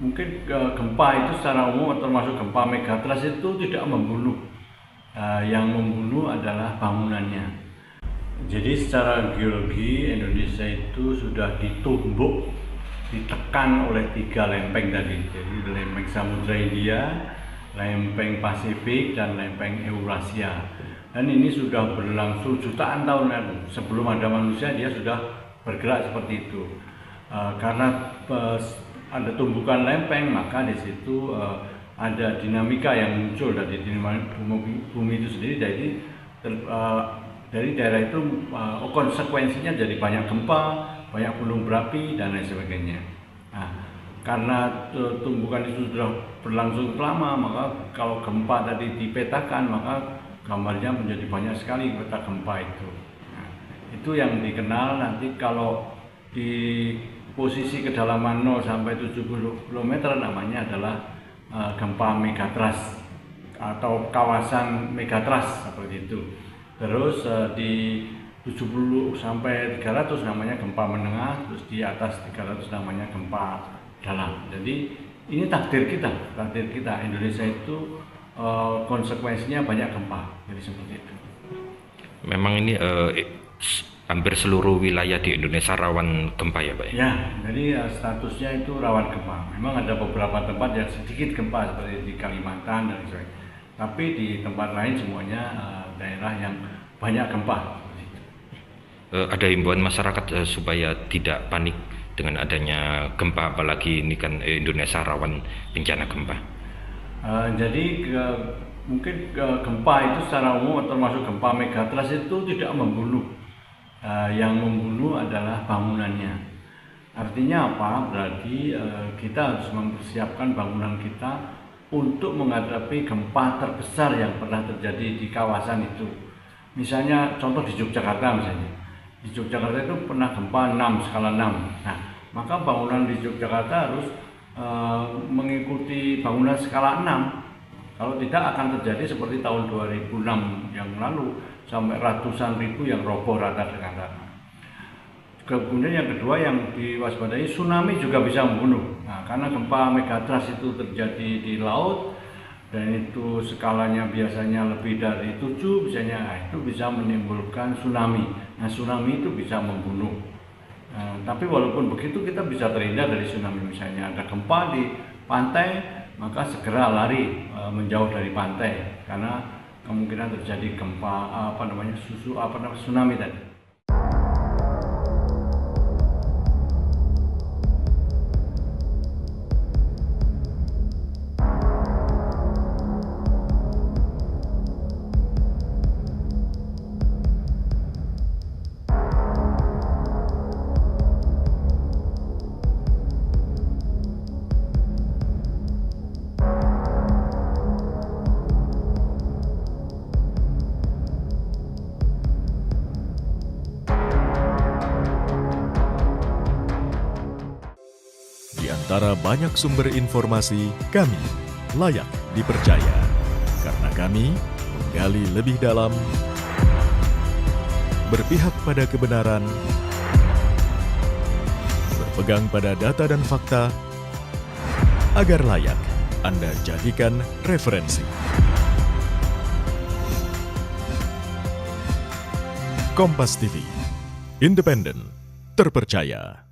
Mungkin gempa itu secara umum termasuk gempa megatrust itu tidak membunuh. Yang membunuh adalah bangunannya. Jadi secara geologi Indonesia itu sudah ditumbuk, ditekan oleh 3 lempeng tadi. Jadi lempeng Samudra India, lempeng Pasifik, dan lempeng Eurasia. Dan ini sudah berlangsung jutaan tahun lalu. Sebelum ada manusia dia sudah bergerak seperti itu. Karena ada tumbukan lempeng, maka di situ ada dinamika yang muncul dari bumi itu sendiri. Jadi dari daerah itu konsekuensinya jadi banyak gempa, banyak gunung berapi, dan lain sebagainya. Nah, karena tumbukan itu sudah berlangsung lama, maka kalau gempa tadi dipetakan, maka gambarnya menjadi banyak sekali peta gempa itu. Nah, itu yang dikenal nanti kalau di posisi kedalaman 0 sampai 70 km namanya adalah gempa megatrust atau kawasan megatrust seperti itu. Terus di 70 sampai 300 namanya gempa menengah, terus di atas 300 namanya gempa dalam. Jadi ini takdir kita Indonesia itu konsekuensinya banyak gempa, jadi seperti itu. Memang ini hampir seluruh wilayah di Indonesia rawan gempa ya Pak? Ya, jadi statusnya itu rawan gempa. Memang ada beberapa tempat yang sedikit gempa seperti di Kalimantan dan sebagainya. Tapi di tempat lain semuanya daerah yang banyak gempa. Ada himbauan masyarakat supaya tidak panik dengan adanya gempa, apalagi ini kan Indonesia rawan bencana gempa. Mungkin gempa itu secara umum termasuk gempa megatrust itu tidak membunuh. Yang membunuh adalah bangunannya. Artinya apa? Berarti kita harus mempersiapkan bangunan kita untuk menghadapi gempa terbesar yang pernah terjadi di kawasan itu. Misalnya contoh di Yogyakarta misalnya. Di Yogyakarta itu pernah gempa 6, skala 6. Nah, maka bangunan di Yogyakarta harus mengikuti bangunan skala 6. Kalau tidak akan terjadi seperti tahun 2006 yang lalu, sampai ratusan ribu yang roboh rata dengan rata. Kemudian yang kedua yang diwaspadai, tsunami juga bisa membunuh. Nah, karena gempa megatrust itu terjadi di laut dan itu skalanya biasanya lebih dari 7 misalnya, itu bisa menimbulkan tsunami. Nah, tsunami itu bisa membunuh. Tapi walaupun begitu kita bisa terhindar dari tsunami. Misalnya ada gempa di pantai, maka segera lari menjauh dari pantai karena kemungkinan terjadi gempa tsunami tadi. Di antara banyak sumber informasi, kami layak dipercaya. Karena kami menggali lebih dalam, berpihak pada kebenaran, berpegang pada data dan fakta, agar layak Anda jadikan referensi. Kompas TV, independen, terpercaya.